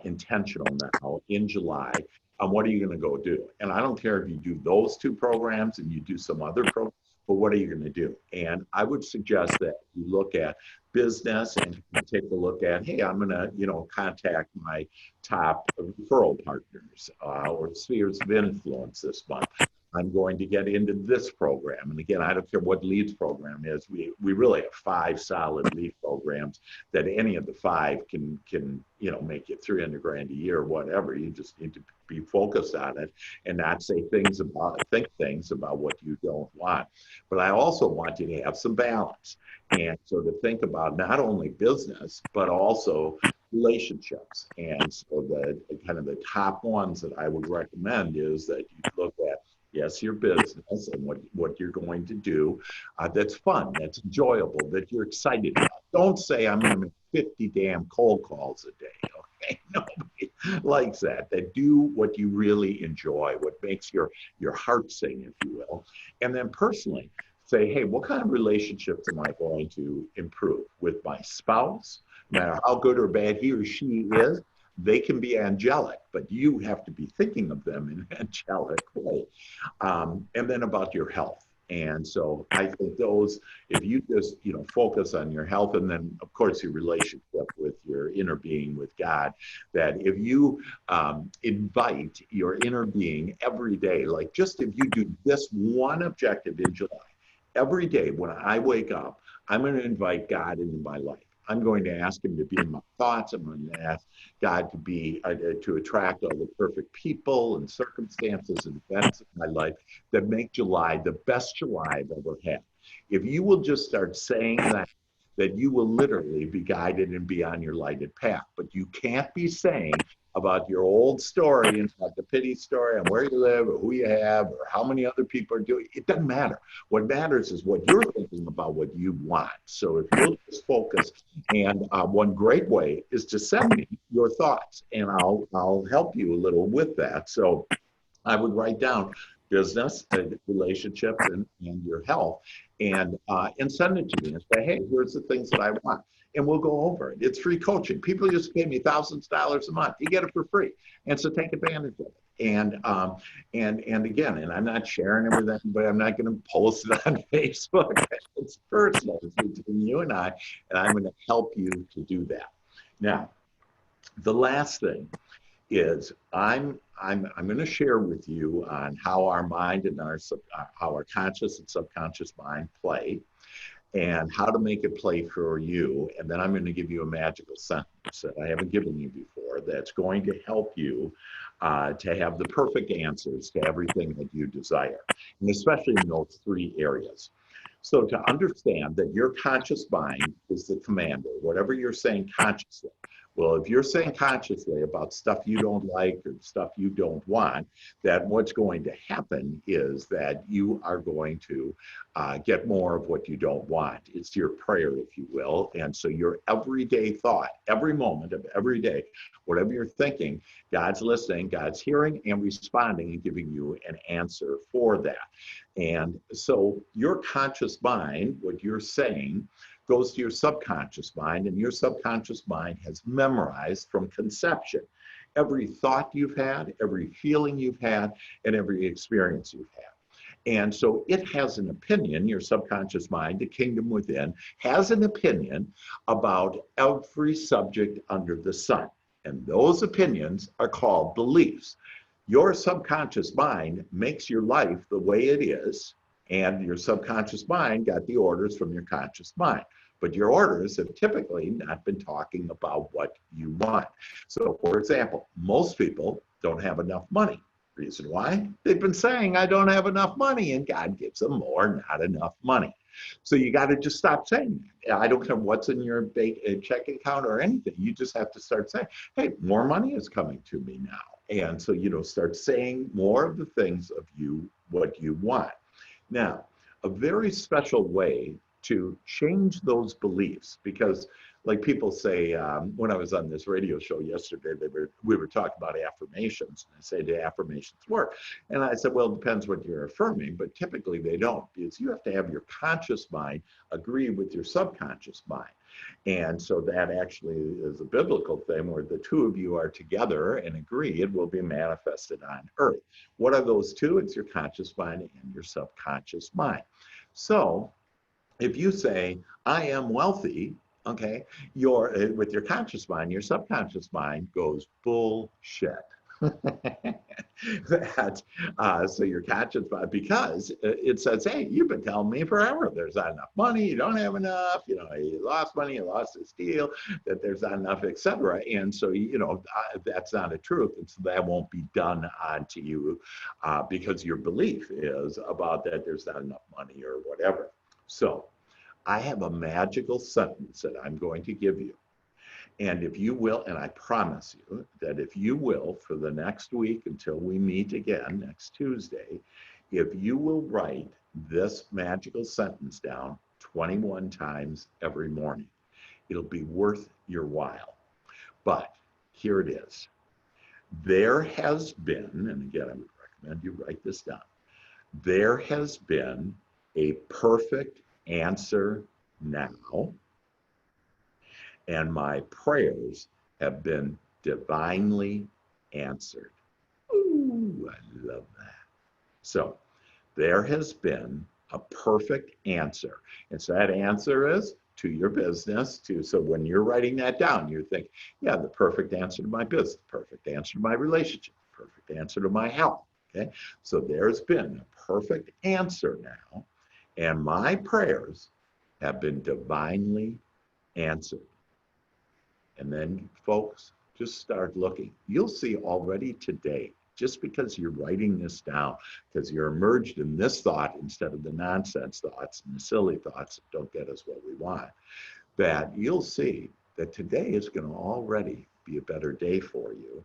intentional now in July, what are you going to go do? And I don't care if you do those two programs and you do some other programs, but what are you going to do? And I would suggest that you look at business and take a look at, hey, I'm going to, contact my top referral partners or spheres of influence this month. I'm going to get into this program. And again, I don't care what leads program is. We really have 5 solid lead programs that any of the 5 can make you $300,000 a year, whatever. You just need to be focused on it and not think things about what you don't want. But I also want you to have some balance. And so to think about not only business, but also relationships. And so the kind of the top ones that I would recommend is that you look at, yes, your business and what you're going to do that's fun, that's enjoyable, that you're excited about. Don't say I'm going to make 50 damn cold calls a day, okay? Nobody likes that. That do what you really enjoy, what makes your heart sing, if you will. And then personally, say, hey, what kind of relationships am I going to improve with my spouse? No matter how good or bad he or she is, they can be angelic, but you have to be thinking of them in an angelic way. And then about your health. And so I think those, if you just, focus on your health, and then of course your relationship with your inner being, with God, that if you invite your inner being every day, like just if you do this one objective in July, every day when I wake up, I'm going to invite God into my life. I'm going to ask him to be in my thoughts. I'm going to ask God to be, to attract all the perfect people and circumstances and events in my life that make July the best July I've ever had. If you will just start saying that you will literally be guided and be on your lighted path. But you can't be saying about your old story and about the pity story and where you live or who you have or how many other people are doing. It doesn't matter. What matters is what you're thinking about, what you want. So if you'll just focus, and one great way is to send me your thoughts, and I'll help you a little with that. So I would write down business, relationships, and your health, and send it to me and say, hey, here's the things that I want. And we'll go over it. It's free coaching. People used to pay me thousands of dollars a month. You get it for free. And so take advantage of it. And again, and I'm not sharing it with anybody. I'm not going to post it on Facebook. It's personal. It's between you and I'm going to help you to do that. Now, the last thing is I'm going to share with you on how our mind and how our conscious and subconscious mind play, and how to make it play for you. And then I'm going to give you a magical sentence that I haven't given you before that's going to help you to have the perfect answers to everything that you desire, and especially in those 3 areas. So to understand that your conscious mind is the commander, whatever you're saying consciously, Well, if you're saying consciously about stuff you don't like or stuff you don't want, that what's going to happen is that you are going to get more of what you don't want. It's your prayer, if you will. And so your everyday thought, every moment of every day, whatever you're thinking, God's listening, God's hearing and responding and giving you an answer for that. And so your conscious mind, what you're saying, goes to your subconscious mind, and your subconscious mind has memorized from conception every thought you've had, every feeling you've had, and every experience you've had. And so it has an opinion, your subconscious mind, the kingdom within, has an opinion about every subject under the sun. And those opinions are called beliefs. Your subconscious mind makes your life the way it is, and your subconscious mind got the orders from your conscious mind. But your orders have typically not been talking about what you want. So, for example, most people don't have enough money. Reason why? They've been saying, I don't have enough money, and God gives them more, not enough money. So you got to just stop saying that. I don't care what's in your checking account or anything. You just have to start saying, hey, more money is coming to me now. And so, start saying more of the things of you, what you want. Now, a very special way to change those beliefs, because like people say, when I was on this radio show yesterday, we were talking about affirmations. And I say, do affirmations work? And I said, well, it depends what you're affirming, but typically they don't, because you have to have your conscious mind agree with your subconscious mind. And so that actually is a biblical thing where the two of you are together and agree, it will be manifested on earth. What are those two? It's your conscious mind and your subconscious mind. So if you say, I am wealthy, okay, with your conscious mind, your subconscious mind goes, bullshit. So your conscious mind, because it says, hey, you've been telling me forever there's not enough money, you don't have enough, you lost money, you lost this deal, that there's not enough, etc. And so, that's not a truth. And so that won't be done onto you because your belief is about that there's not enough money or whatever. So I have a magical sentence that I'm going to give you. And if you will, and I promise you that if you will, for the next week until we meet again next Tuesday, if you will write this magical sentence down 21 times every morning, it'll be worth your while. But here it is. There has been, and again, I would recommend you write this down. There has been a perfect answer now, and my prayers have been divinely answered. Ooh, I love that. So there has been a perfect answer. And so that answer is to your business, so when you're writing that down, you think, yeah, the perfect answer to my business, the perfect answer to my relationship, the perfect answer to my health. Okay, so there's been a perfect answer now, and my prayers have been divinely answered. And then, folks, just start looking. You'll see already today, just because you're writing this down, because you're immersed in this thought instead of the nonsense thoughts and the silly thoughts that don't get us what we want, that you'll see that today is going to already be a better day for you.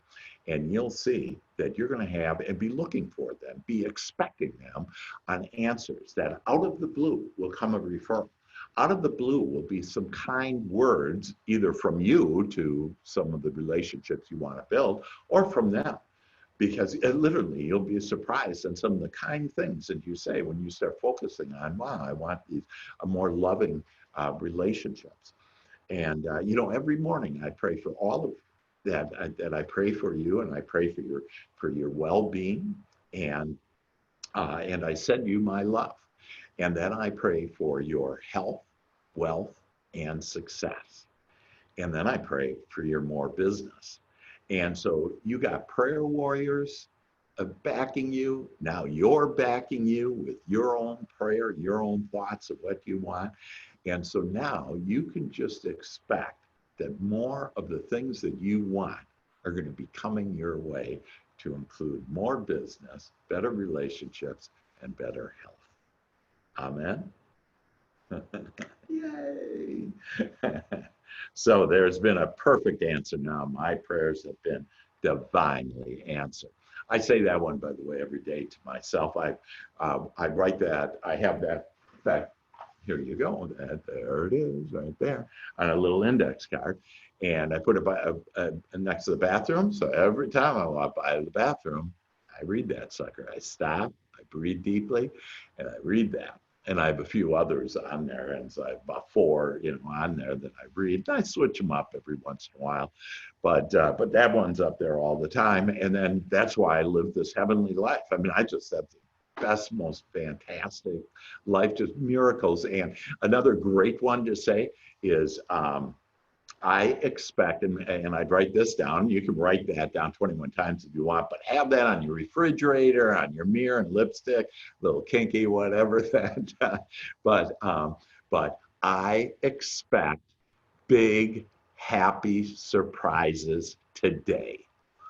And you'll see that you're going to have and be looking for them, be expecting them on answers that out of the blue will come a referral. Out of the blue will be some kind words, either from you to some of the relationships you want to build, or from them. Because literally, you'll be surprised on some of the kind things that you say when you start focusing on, wow, I want these more loving relationships. And, every morning I pray for all of that I pray for you, and I pray for your well-being, and I send you my love. And then I pray for your health, wealth, and success. And then I pray for your more business. And so you got prayer warriors backing you. Now you're backing you with your own prayer, your own thoughts of what you want. And so now you can just expect that more of the things that you want are going to be coming your way, to include more business, better relationships, and better health. Amen. Yay. So there's been a perfect answer now. My prayers have been divinely answered. I say that one, by the way, every day to myself. I write that. I have that. Here you go. There it is, right there, on a little index card, and I put it by next to the bathroom. So every time I walk by the bathroom, I read that sucker. I stop, I breathe deeply, and I read that. And I have a few others on there, and so I have about 4, on there that I read. I switch them up every once in a while, but that one's up there all the time. And then that's why I live this heavenly life. I mean, I just have the best, most fantastic life, just miracles. And another great one to say is, I expect, and I'd write this down. You can write that down 21 times if you want, but have that on your refrigerator, on your mirror and lipstick, little kinky, whatever that. But I expect big, happy surprises today.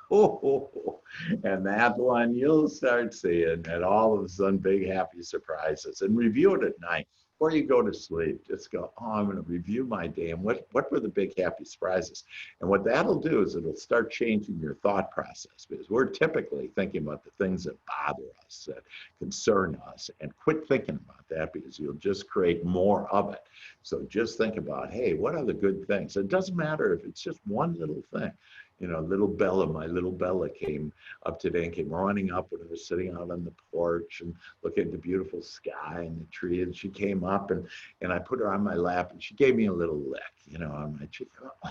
Oh, and that one you'll start seeing, and all of a sudden, big, happy surprises. And review it at night. Before you go to sleep, just go, oh, I'm going to review my day and what were the big happy surprises? And what that'll do is it'll start changing your thought process, because we're typically thinking about the things that bother us, that concern us, and quit thinking about that, because you'll just create more of it. So just think about, hey, what are the good things? It doesn't matter if it's just one little thing. Little Bella, my little Bella came up today and came running up when I was sitting out on the porch and looking at the beautiful sky and the tree. And she came up and I put her on my lap and she gave me a little lick, on my cheek.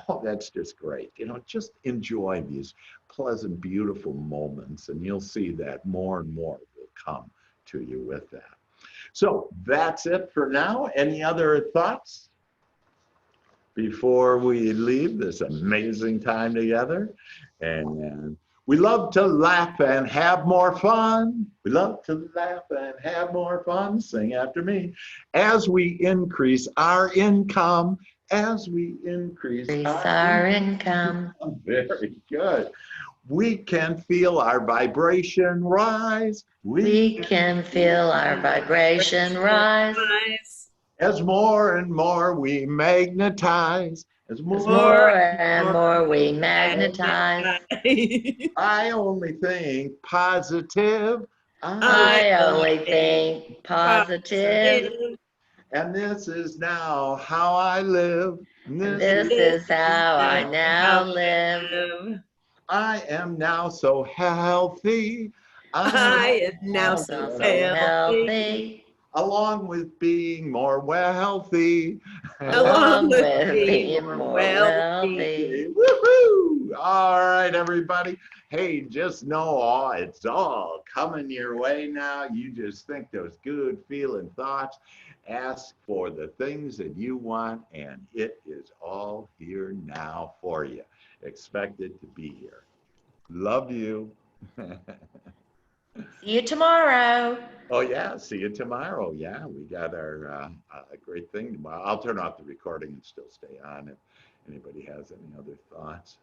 Oh, that's just great. Just enjoy these pleasant, beautiful moments, and you'll see that more and more will come to you with that. So that's it for now. Any other thoughts before we leave this amazing time together? And we love to laugh and have more fun. We love to laugh and have more fun. Sing after me. As we increase our income, as we increase our income. Very good. We can feel our vibration rise. We can feel our vibration rise. As more and more we magnetize, as more and more we magnetize. I only think positive. I only think positive. And this is now how I live. This is how I now live. I am now so healthy. I am now so healthy. Along with being more wealthy. Along with being more wealthy. Woohoo! All right, everybody. Hey, just know it's all coming your way now. You just think those good feeling thoughts. Ask for the things that you want, and it is all here now for you. Expect it to be here. Love you. See you tomorrow. Oh, yeah. See you tomorrow. Yeah, we got our great thing tomorrow. I'll turn off the recording and still stay on if anybody has any other thoughts.